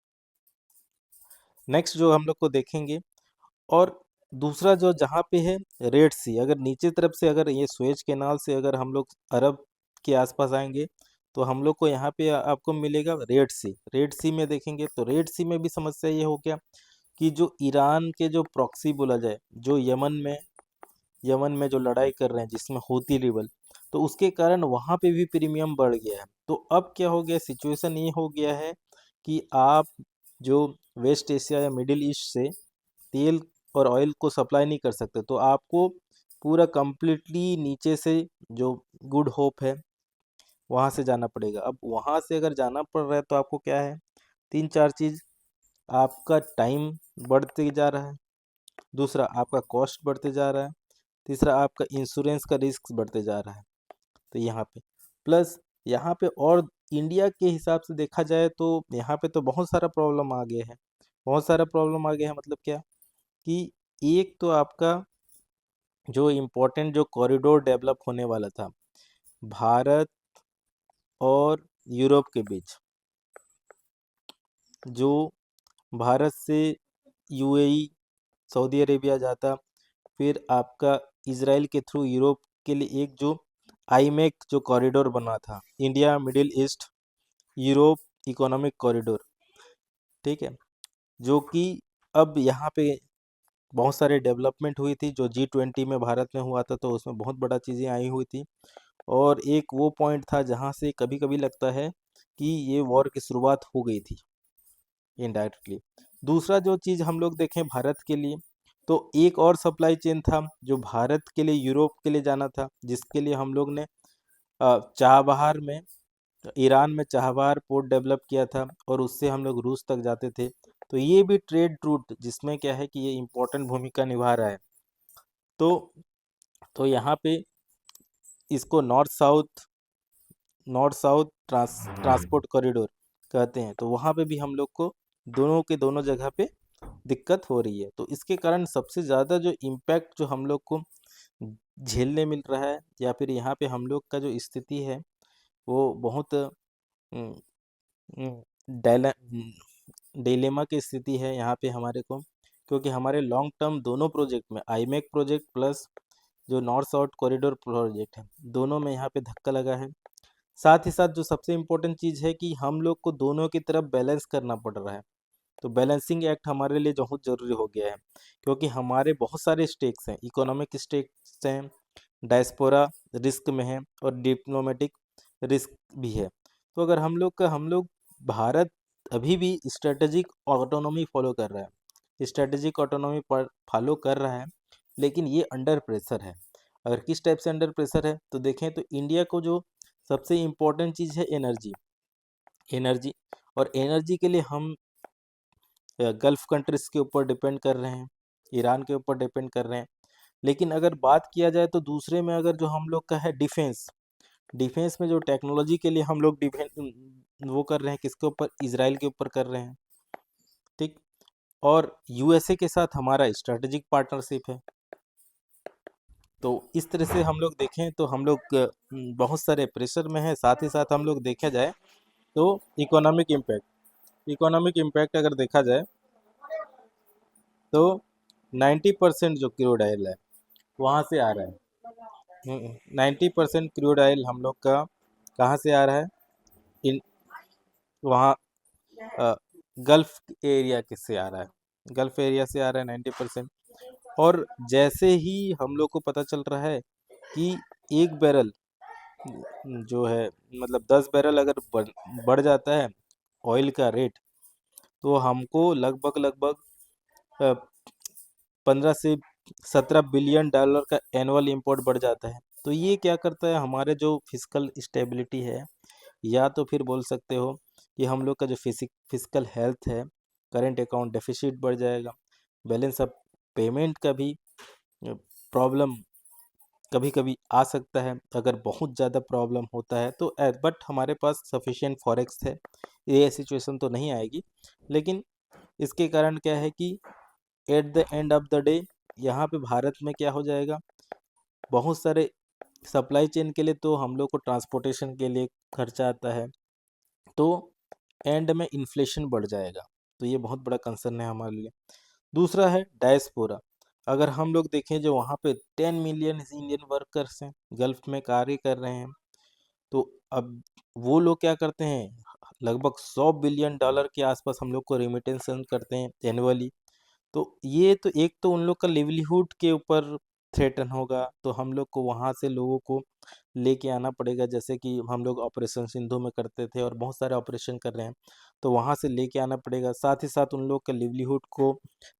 नेक्स्ट जो हम लोग को देखेंगे, और दूसरा जो जहाँ पे है रेड सी, अगर नीचे तरफ से अगर ये सुएज कैनाल से अगर हम लोग अरब के आसपास आएंगे तो हम लोग को यहाँ पे आपको मिलेगा रेड सी। रेड सी में देखेंगे तो रेड सी में भी समस्या ये हो गया कि जो ईरान के जो प्रॉक्सी बोला जाए, जो यमन में जो लड़ाई कर रहे हैं जिसमें होती रिबल, तो उसके कारण वहाँ पे भी प्रीमियम बढ़ गया है। तो अब क्या हो गया, सिचुएशन ये हो गया है कि आप जो वेस्ट एशिया या मिडिल ईस्ट से तेल और ऑयल को सप्लाई नहीं कर सकते, तो आपको पूरा कंप्लीटली नीचे से जो गुड होप है वहाँ से जाना पड़ेगा। अब वहाँ से अगर जाना पड़ रहा है तो आपको क्या है, तीन चार चीज़, आपका टाइम बढ़ते जा रहा है, दूसरा आपका कॉस्ट बढ़ते जा रहा है, तीसरा आपका इंश्योरेंस का रिस्क बढ़ते जा रहा है। तो यहाँ पे प्लस यहाँ पे और इंडिया के हिसाब से देखा जाए तो यहाँ पे तो बहुत सारा प्रॉब्लम आ गया है। बहुत सारा प्रॉब्लम आ गया है मतलब क्या, कि एक तो आपका जो इम्पोर्टेंट जो कॉरिडोर डेवलप होने वाला था भारत और यूरोप के बीच, जो भारत से यूएई सऊदी अरेबिया जाता, फिर आपका इजराइल के थ्रू यूरोप के लिए एक जो आईमेक जो कॉरिडोर बना था, India middle east Europe economic corridor, ठीक है, जो कि अब यहाँ पे बहुत सारे डेवलपमेंट हुई थी। जो G20 में भारत में हुआ था तो उसमें बहुत बड़ा चीज़ें आई हुई थी, और एक वो पॉइंट था जहाँ से कभी कभी लगता है कि ये वॉर की शुरुआत हो गई थी इनडायरेक्टली। दूसरा जो चीज़ हम लोग देखें भारत के लिए, तो एक और सप्लाई चेन था जो भारत के लिए यूरोप के लिए जाना था, जिसके लिए हम लोग ने चाबहार में, ईरान में चाबहार पोर्ट डेवलप किया था, और उससे हम लोग रूस तक जाते थे। तो ये भी ट्रेड रूट जिसमें क्या है कि ये इम्पोर्टेंट भूमिका निभा रहा है। तो यहाँ पे इसको नॉर्थ साउथ ट्रांसपोर्ट कॉरिडोर कहते हैं। तो वहाँ पे भी हम लोग को दोनों के दोनों जगह पे दिक्कत हो रही है। तो इसके कारण सबसे ज़्यादा जो इम्पैक्ट जो हम लोग को झेलने मिल रहा है, या फिर यहाँ पे हम लोग का जो स्थिति है वो बहुत डिलेमा की स्थिति है यहाँ पे हमारे को, क्योंकि हमारे लॉन्ग टर्म दोनों प्रोजेक्ट में आईमेक प्रोजेक्ट प्लस जो नॉर्थ साउथ कॉरिडोर प्रोजेक्ट है, दोनों में यहाँ पे धक्का लगा है। साथ ही साथ जो सबसे इम्पोर्टेंट चीज़ है कि हम लोग को दोनों की तरफ बैलेंस करना पड़ रहा है। तो बैलेंसिंग एक्ट हमारे लिए बहुत ज़रूरी हो गया है, क्योंकि हमारे बहुत सारे स्टेक्स हैं, इकोनॉमिक स्टेक्स हैं, डायस्पोरा रिस्क में है, और डिप्लोमेटिक रिस्क भी है। तो अगर हम लोग भारत अभी भी स्ट्रेटेजिक ऑटोनॉमी फॉलो कर रहा है, स्ट्रेटेजिक ऑटोनॉमी पर फॉलो कर रहा है, लेकिन ये अंडर प्रेशर है। अगर किस टाइप से अंडर प्रेशर है तो देखें तो इंडिया को जो सबसे इम्पोर्टेंट चीज़ है एनर्जी, और एनर्जी के लिए हम गल्फ कंट्रीज़ के ऊपर डिपेंड कर रहे हैं, ईरान के ऊपर डिपेंड कर रहे हैं। लेकिन अगर बात किया जाए तो दूसरे में अगर जो हम लोग का है डिफेंस में जो टेक्नोलॉजी के लिए हम लोग डिफेंस वो कर रहे हैं, किसके ऊपर, इसराइल के ऊपर कर रहे हैं, ठीक। और यूएसए के साथ हमारा स्ट्रेटेजिक पार्टनरशिप है। तो इस तरह से हम लोग देखें तो हम लोग बहुत सारे प्रेशर में है। साथ ही साथ हम लोग देखा जाए तो इकोनॉमिक इम्पैक्ट अगर देखा जाए तो 90% जो क्रूड ऑयल है वहाँ से आ रहा है। 90% क्रूड ऑयल हम लोग का कहाँ से आ रहा है, इन वहाँ गल्फ एरिया किससे आ रहा है, गल्फ एरिया से आ रहा है 90%। और जैसे ही हम लोग को पता चल रहा है कि एक बैरल जो है, मतलब 10 बैरल अगर बढ़ जाता है ऑयल का रेट, तो हमको लगभग लगभग 15 से 17 बिलियन डॉलर का एनुअल इंपोर्ट बढ़ जाता है। तो ये क्या करता है, हमारे जो फिजिकल स्टेबिलिटी है, या तो फिर बोल सकते हो कि हम लोग का जो फिजिकल हेल्थ है, करेंट अकाउंट डेफिसिट बढ़ जाएगा, बैलेंस ऑफ पेमेंट का भी प्रॉब्लम कभी कभी आ सकता है अगर बहुत ज़्यादा प्रॉब्लम होता है तो। बट हमारे पास सफिशिएंट फॉरेक्स है, ये सिचुएशन तो नहीं आएगी। लेकिन इसके कारण क्या है कि at the end of the day यहाँ पे भारत में क्या हो जाएगा, बहुत सारे सप्लाई चेन के लिए तो हम लोग को ट्रांसपोर्टेशन के लिए खर्चा आता है, तो एंड में इन्फ्लेशन बढ़ जाएगा। तो ये बहुत बड़ा कंसर्न है हमारे लिए। दूसरा है डायस्पोरा। अगर हम लोग देखें जो वहाँ पे 10 मिलियन इंडियन वर्कर्स हैं, गल्फ में कार्य कर रहे हैं, तो अब वो लोग क्या करते हैं, लगभग 100 बिलियन डॉलर के आसपास हम लोग को रेमिटेंस सेंड करते हैं एनुअली। तो ये तो एक तो उन लोग का लिवलीहुड के ऊपर थ्रेटन होगा, तो हम लोग को वहाँ से लोगों को लेके आना पड़ेगा, जैसे कि हम लोग ऑपरेशन सिंधु में करते थे और बहुत सारे ऑपरेशन कर रहे हैं, तो वहाँ से लेके आना पड़ेगा। साथ ही साथ उन लोग के लिवलीहुड को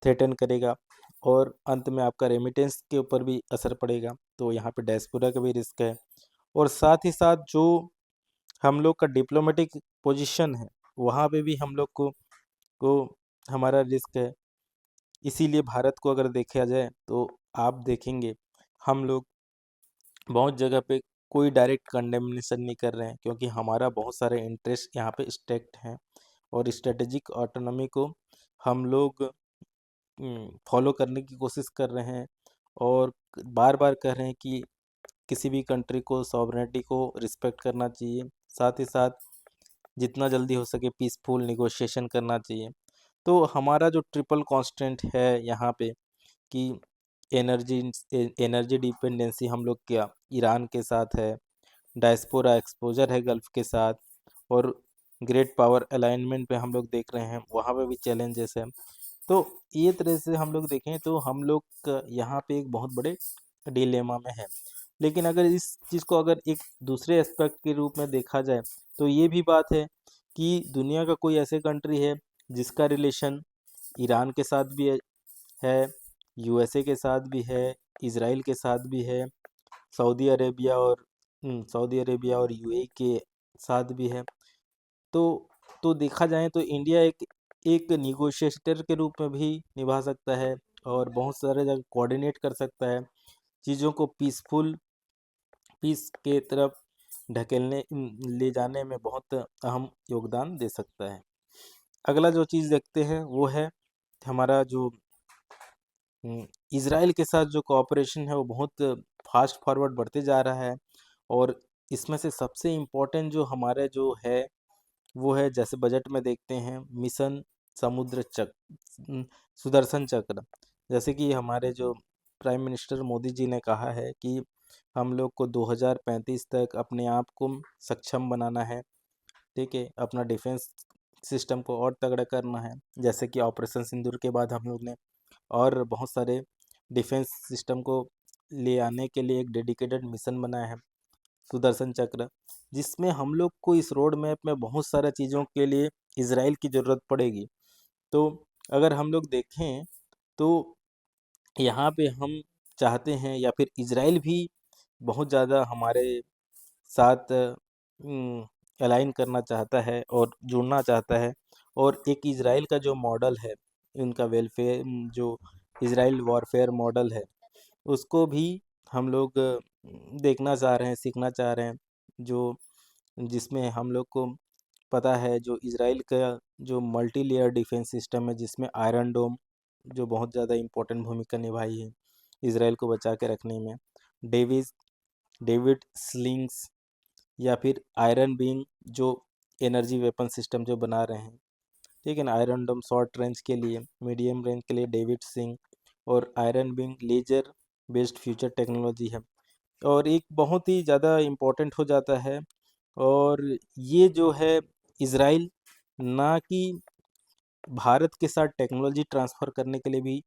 थ्रेटन करेगा और अंत में आपका रेमिटेंस के ऊपर भी असर पड़ेगा, तो यहाँ पे डायस्पोरा का भी रिस्क है। और साथ ही साथ जो हम लोग का डिप्लोमेटिक पोजीशन है, वहाँ पे भी हम लोग को हमारा रिस्क है। इसीलिए भारत को अगर देखा जाए तो आप देखेंगे हम लोग बहुत जगह पे कोई डायरेक्ट कंडेमनेशन नहीं कर रहे हैं, क्योंकि हमारा बहुत सारे इंटरेस्ट यहाँ पे स्टेक्ड हैं और स्ट्रेटेजिक ऑटोनॉमी को हम लोग फॉलो करने की कोशिश कर रहे हैं और बार बार कह रहे हैं कि किसी भी कंट्री को सॉवरेनिटी को रिस्पेक्ट करना चाहिए, साथ ही साथ जितना जल्दी हो सके पीसफुल निगोशिएशन करना चाहिए। तो हमारा जो ट्रिपल कांस्टेंट है यहाँ पे कि एनर्जी एनर्जी डिपेंडेंसी हम लोग क्या ईरान के साथ है, डायस्पोरा एक्सपोजर है गल्फ के साथ, और ग्रेट पावर अलाइनमेंट पे हम लोग देख रहे हैं वहाँ पे भी चैलेंजेस हैं। तो ये तरह से हम लोग देखें तो हम लोग यहाँ पे एक बहुत बड़े डिलेमा में है। लेकिन अगर इस चीज़ को अगर एक दूसरे एस्पेक्ट के रूप में देखा जाए तो ये भी बात है कि दुनिया का कोई ऐसे कंट्री है जिसका रिलेशन ईरान के साथ भी है, यूएसए के साथ भी है, इसराइल के साथ भी है, सऊदी अरेबिया और सऊदी अरेबिया और यूएई के साथ भी है। तो तो देखा जाए तो इंडिया एक एक निगोशिएटर के रूप में भी निभा सकता है और बहुत सारे जगह कोऑर्डिनेट कर सकता है, चीज़ों को पीस के तरफ ढकेलने ले जाने में बहुत अहम योगदान दे सकता है। अगला जो चीज़ देखते हैं वो है हमारा जो इसराइल के साथ जो कोऑपरेशन है वो बहुत फास्ट फॉरवर्ड बढ़ते जा रहा है। और इसमें से सबसे इम्पोर्टेंट जो हमारे जो है वो है, जैसे बजट में देखते हैं, मिशन समुद्र चक्र, सुदर्शन चक्र। जैसे कि हमारे जो प्राइम मिनिस्टर मोदी जी ने कहा है कि हम लोग को 2035 तक अपने आप को सक्षम बनाना है, ठीक है, अपना डिफेंस सिस्टम को और तगड़ा करना है। जैसे कि ऑपरेशन सिंदूर के बाद हम लोग ने और बहुत सारे डिफेंस सिस्टम को ले आने के लिए एक डेडिकेटेड मिशन बनाया है, सुदर्शन चक्र, जिसमें हम लोग को इस रोड मैप में बहुत सारा चीज़ों के लिए इसराइल की ज़रूरत पड़ेगी। तो अगर हम लोग देखें तो यहाँ पे हम चाहते हैं या फिर इसराइल भी बहुत ज़्यादा हमारे साथ अलाइन करना चाहता है और जुड़ना चाहता है। और एक इसराइल का जो मॉडल है, इनका वेलफेयर जो इसराइल वॉरफेयर मॉडल है, उसको भी हम लोग देखना चाह रहे हैं, सीखना चाह रहे हैं, जो जिसमें हम लोग को पता है जो इसराइल का जो मल्टी लेयर डिफेंस सिस्टम है, जिसमें आयरन डोम जो बहुत ज़्यादा इम्पोर्टेंट भूमिका निभाई है इसराइल को बचा के रखने में, डेविस डेविड स्लिंग्स या फिर आयरन बीम जो एनर्जी वेपन सिस्टम जो बना रहे हैं, ठीक है ना, आयरन डोम शॉर्ट रेंज के लिए, मीडियम रेंज के लिए डेविड सिंह, और iron beam laser based future technology है, और एक बहुत ही ज़्यादा इम्पोर्टेंट हो जाता है। और ये जो है इसराइल ना कि भारत के साथ टेक्नोलॉजी ट्रांसफ़र करने के लिए भी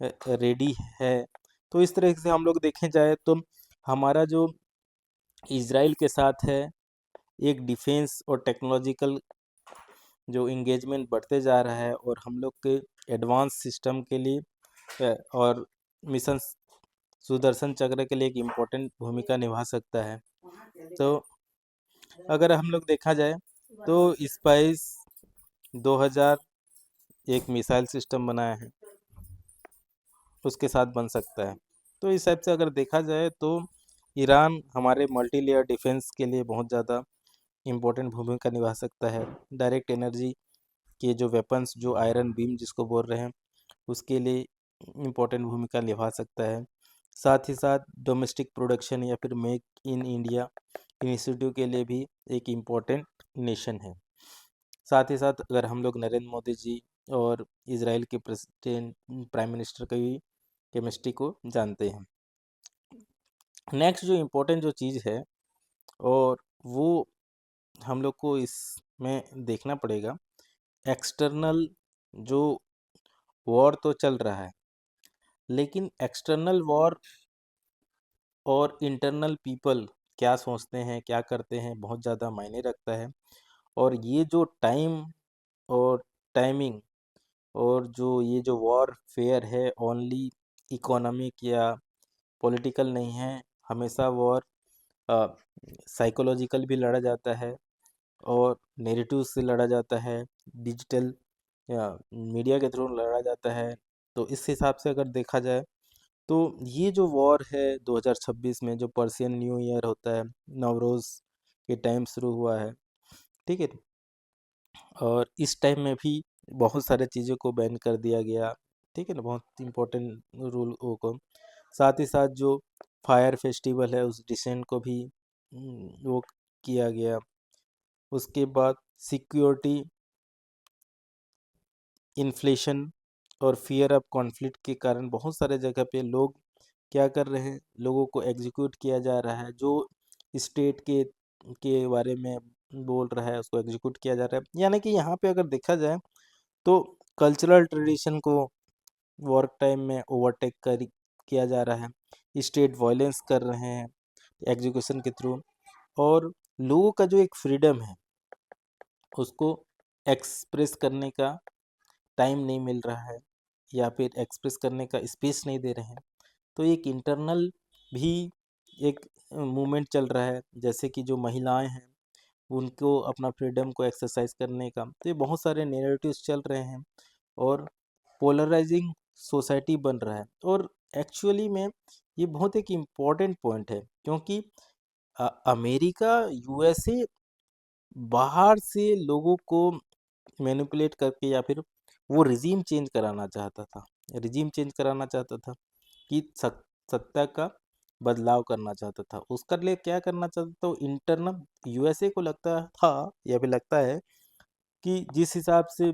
रेडी है। तो इस तरह से हम लोग देखें जाए तो हमारा जो इसराइल के साथ है एक डिफेंस और टेक्नोलॉजिकल जो इंगेजमेंट बढ़ते जा रहा है, और हम लोग के एडवांस सिस्टम के लिए और मिशन सुदर्शन चक्र के लिए एक इम्पोर्टेंट भूमिका निभा सकता है। तो अगर हम लोग देखा जाए तो स्पाइस 2000 एक मिसाइल सिस्टम बनाया है, उसके साथ बन सकता है। तो इस टाइप से अगर देखा जाए तो ईरान हमारे मल्टी लेयर डिफेंस के लिए बहुत ज़्यादा इम्पोर्टेंट भूमिका निभा सकता है। डायरेक्ट एनर्जी के जो वेपन्स जो आयरन बीम जिसको बोल रहे हैं, उसके लिए इम्पोर्टेंट भूमिका निभा सकता है। साथ ही साथ डोमेस्टिक प्रोडक्शन या फिर मेक इन इंडिया इनिशिएटिव के लिए भी एक इम्पोर्टेंट नेशन है। साथ ही साथ अगर हम लोग नरेंद्र मोदी जी और इजराइल के प्रेसिडेंट प्राइम मिनिस्टर की भी केमिस्ट्री को जानते हैं। नेक्स्ट जो इम्पोर्टेंट जो चीज़ है और वो हम लोग को इसमें देखना पड़ेगा, एक्सटर्नल जो वॉर तो चल रहा है, लेकिन एक्सटर्नल वॉर और इंटरनल पीपल क्या सोचते हैं, क्या करते हैं, बहुत ज़्यादा मायने रखता है। और ये जो टाइम और टाइमिंग और जो ये जो वॉरफेयर है ओनली इकोनॉमिक या पॉलिटिकल नहीं है, हमेशा वॉर साइकोलॉजिकल भी लड़ा जाता है और नेरेटिव से लड़ा जाता है, डिजिटल या मीडिया के थ्रू लड़ा जाता है। तो इस हिसाब से अगर देखा जाए तो ये जो वॉर है 2026 में, जो पर्शियन न्यू ईयर होता है, नवरोज़ के टाइम शुरू हुआ है, ठीक है। और इस टाइम में भी बहुत सारे चीज़ों को बैन कर दिया गया, ठीक है ना, बहुत इम्पोर्टेंट रूल को। साथ ही साथ जो फायर फेस्टिवल है उस डिसेंट को भी वो किया गया। उसके बाद सिक्योरिटी, इन्फ्लेशन और फियर ऑफ कॉन्फ्लिक्ट के कारण बहुत सारे जगह पे लोग क्या कर रहे हैं, लोगों को एग्जीक्यूट किया जा रहा है। जो स्टेट के बारे में बोल रहा है उसको एग्जीक्यूट किया जा रहा है। यानी कि यहाँ पे अगर देखा जाए तो कल्चरल ट्रेडिशन को वर्क टाइम में ओवरटेक कर किया जा रहा है, स्टेट वायलेंस कर रहे हैं एग्जीक्यूशन के थ्रू। और लोगों का जो एक फ्रीडम है उसको एक्सप्रेस करने का टाइम नहीं मिल रहा है या फिर एक्सप्रेस करने का स्पेस नहीं दे रहे हैं। तो एक इंटरनल भी एक मूवमेंट चल रहा है, जैसे कि जो महिलाएं हैं उनको अपना फ्रीडम को एक्सरसाइज करने का। तो ये बहुत सारे नैरेटिव्स चल रहे हैं और पोलराइजिंग सोसाइटी बन रहा है। और एक्चुअली में ये बहुत एक इम्पॉर्टेंट पॉइंट है, क्योंकि अमेरिका, यूएसए बाहर से लोगों को मैनिपुलेट करके या फिर वो रिजीम चेंज कराना चाहता था, रिजीम चेंज कराना चाहता था कि सत्ता का बदलाव करना चाहता था। उसका लिए क्या करना चाहता था, इंटरनल यूएसए को लगता था या फिर लगता है कि जिस हिसाब से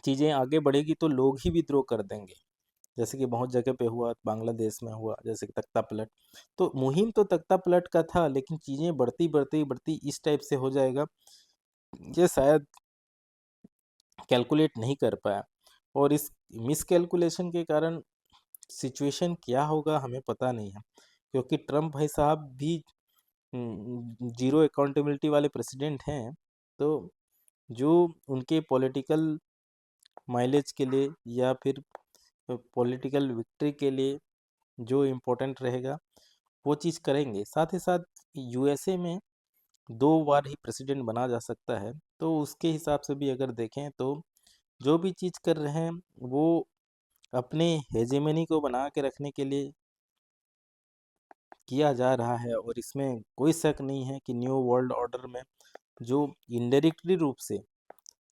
चीज़ें आगे बढ़ेगी तो लोग ही विद्रोह कर देंगे, जैसे कि बहुत जगह पे हुआ, बांग्लादेश में हुआ, जैसे कि तख्ता पलट। तो मुहिम तो तख्ता पलट का था, लेकिन चीज़ें बढ़ती बढ़ती बढ़ती इस टाइप से हो जाएगा, ये शायद कैलकुलेट नहीं कर पाया। और इस मिस कैलकुलेशन के कारण सिचुएशन क्या होगा हमें पता नहीं है, क्योंकि ट्रम्प भाई साहब भी जीरो अकाउंटेबिलिटी वाले प्रेसिडेंट हैं। तो जो उनके पॉलिटिकल माइलेज के लिए या फिर पॉलिटिकल विक्ट्री के लिए जो इम्पोर्टेंट रहेगा वो चीज़ करेंगे। साथ ही साथ यूएसए में 2 बार ही प्रेसिडेंट बना जा सकता है, तो उसके हिसाब से भी अगर देखें तो जो भी चीज़ कर रहे हैं वो अपने हेजेमनी को बना के रखने के लिए किया जा रहा है। और इसमें कोई शक नहीं है कि न्यू वर्ल्ड ऑर्डर में जो इनडायरेक्टली रूप से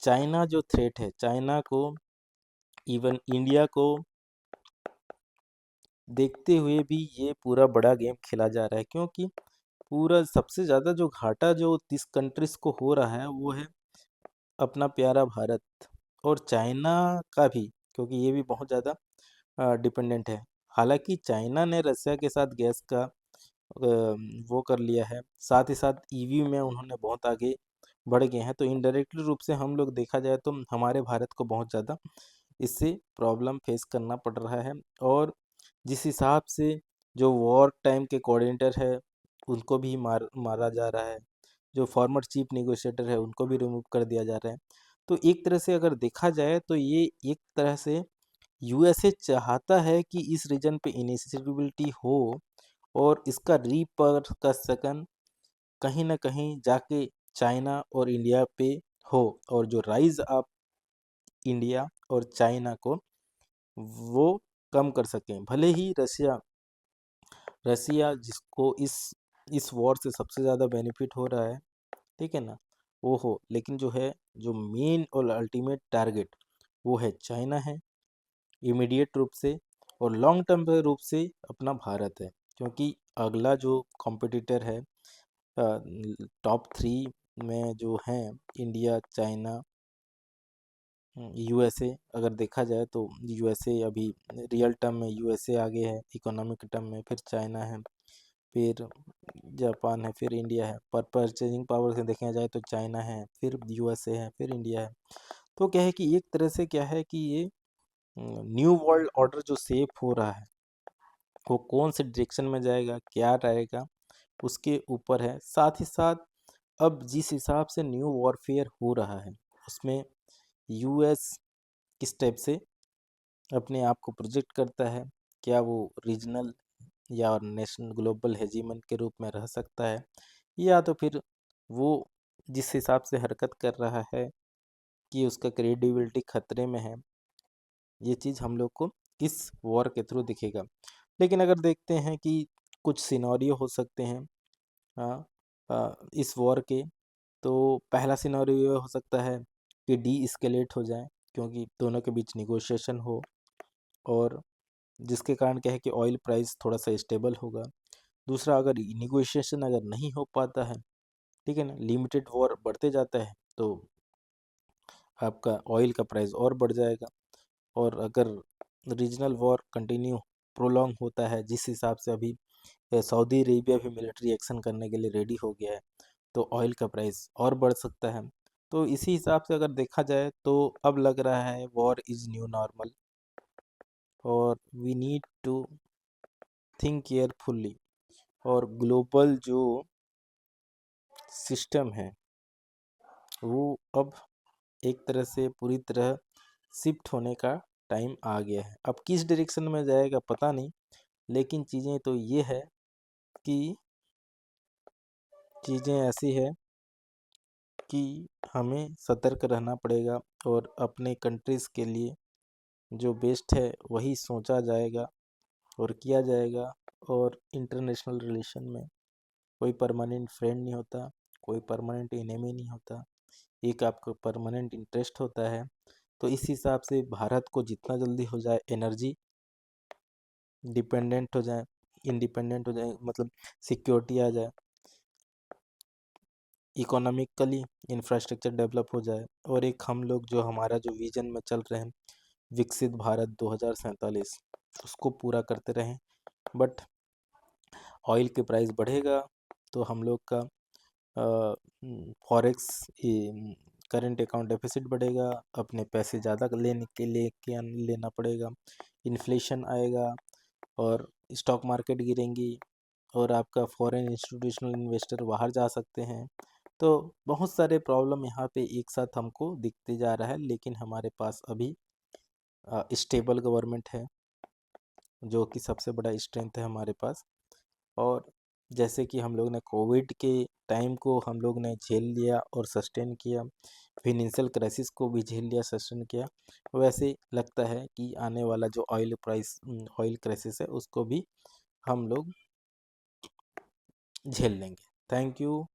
चाइना जो थ्रेट है, चाइना को, इवन इंडिया को देखते हुए भी ये पूरा बड़ा गेम खेला जा रहा है। क्योंकि पूरा सबसे ज़्यादा जो घाटा जो 30 कंट्रीज़ को हो रहा है वो है अपना प्यारा भारत और चाइना का भी, क्योंकि ये भी बहुत ज़्यादा डिपेंडेंट है। हालांकि चाइना ने रसिया के साथ गैस का वो कर लिया है, साथ ही साथ ईवी में उन्होंने बहुत आगे बढ़ गए हैं। तो इनडायरेक्टली रूप से हम लोग देखा जाए तो हमारे भारत को बहुत ज़्यादा इससे प्रॉब्लम फेस करना पड़ रहा है। और जिस हिसाब से जो वॉर टाइम के कोऑर्डिनेटर है उनको भी मारा जा रहा है, जो फॉर्मर चीफ नेगोशिएटर है उनको भी रिमूव कर दिया जा रहा है। तो एक तरह से अगर देखा जाए तो ये एक तरह से यूएसए चाहता है कि इस रीजन पे इनिशिएटिविटी हो और इसका रिपरकसन कहीं ना कहीं जाके चाइना और इंडिया पे हो, और जो राइज ऑफ इंडिया और चाइना को वो कम कर सकें। भले ही रसिया रसिया जिसको इस वॉर से सबसे ज़्यादा बेनिफिट हो रहा है, ठीक है ना, वो हो, लेकिन जो है जो मेन और अल्टीमेट टारगेट वो है चाइना है इमीडिएट रूप से, और लॉन्ग टर्म रूप से अपना भारत है। क्योंकि अगला जो कॉम्पिटिटर है टॉप 3 में जो हैं, इंडिया, चाइना यूएसए अगर देखा जाए तो यूएसए अभी रियल टर्म में यूएसए आगे है, इकोनॉमिक टर्म में फिर चाइना है, फिर जापान है, फिर इंडिया है। पर परचेजिंग पावर से देखा जाए तो चाइना है, फिर यूएसए है, फिर इंडिया है। तो क्या है कि एक तरह से क्या है कि ये न्यू वर्ल्ड ऑर्डर जो शेप हो रहा है वो कौन से डायरेक्शन में जाएगा, क्या रहेगा, उसके ऊपर है। साथ ही साथ अब जिस हिसाब से न्यू वॉरफेयर हो रहा है उसमें यूएस किस टाइप से अपने आप को प्रोजेक्ट करता है, क्या वो रीजनल या नेशनल ग्लोबल हेजीमन के रूप में रह सकता है, या तो फिर वो जिस हिसाब से हरकत कर रहा है कि उसका क्रेडिबिलिटी खतरे में है, ये चीज़ हम लोग को इस वॉर के थ्रू दिखेगा। लेकिन अगर देखते हैं कि कुछ सिनेरियो हो सकते हैं इस वॉर के, तो पहला सिनेरियो ये हो सकता है कि डी इस्केलेट हो जाए, क्योंकि दोनों के बीच निगोशिएशन हो, और जिसके कारण क्या है कि ऑयल प्राइस थोड़ा सा स्टेबल होगा। दूसरा, अगर निगोशिएशन अगर नहीं हो पाता है, ठीक है ना, लिमिटेड वॉर बढ़ते जाता है, तो आपका ऑयल का प्राइस और बढ़ जाएगा। और अगर रीजनल वॉर कंटिन्यू प्रोलॉन्ग होता है, जिस हिसाब से अभी सऊदी अरेबिया भी मिलिट्री एक्शन करने के लिए रेडी हो गया है, तो ऑयल का प्राइस और बढ़ सकता है। तो इसी हिसाब से अगर देखा जाए तो अब लग रहा है वॉर इज़ न्यू नॉर्मल, और we need to think carefully. और ग्लोबल जो सिस्टम है वो अब एक तरह से पूरी तरह शिफ्ट होने का टाइम आ गया है। अब किस डायरेक्शन में जाएगा पता नहीं, लेकिन चीज़ें तो ये है कि चीज़ें ऐसी है कि हमें सतर्क रहना पड़ेगा, और अपने कंट्रीज़ के लिए जो बेस्ट है वही सोचा जाएगा और किया जाएगा। और इंटरनेशनल रिलेशन में कोई परमानेंट फ्रेंड नहीं होता, कोई परमानेंट एनिमी नहीं होता, एक आपका परमानेंट इंटरेस्ट होता है। तो इस हिसाब से भारत को जितना जल्दी हो जाए एनर्जी डिपेंडेंट हो जाए, इंडिपेंडेंट हो जाए, मतलब सिक्योरिटी आ जाए, इकोनॉमिकली इंफ्रास्ट्रक्चर डेवलप हो जाए, और एक हम लोग जो हमारा जो विजन में चल रहे हैं विकसित भारत 2047, उसको पूरा करते रहें। बट ऑयल के प्राइस बढ़ेगा तो हम लोग का फॉरेक्स करंट अकाउंट डेफिसिट बढ़ेगा, अपने पैसे ज़्यादा लेने के लिए लेना पड़ेगा, इन्फ्लेशन आएगा, और स्टॉक मार्केट गिरेंगी, और आपका फॉरेन इंस्टीट्यूशनल इन्वेस्टर बाहर जा सकते हैं। तो बहुत सारे प्रॉब्लम यहाँ पे एक साथ हमको दिखते जा रहा है। लेकिन हमारे पास अभी स्टेबल गवर्नमेंट है, जो कि सबसे बड़ा स्ट्रेंथ है हमारे पास। और जैसे कि हम लोग ने कोविड के टाइम को हम लोग ने झेल लिया और सस्टेन किया, फिनेंशियल क्राइसिस को भी झेल लिया, सस्टेन किया, वैसे लगता है कि आने वाला जो ऑयल क्राइसिस है उसको भी हम लोग झेल लेंगे। Thank you.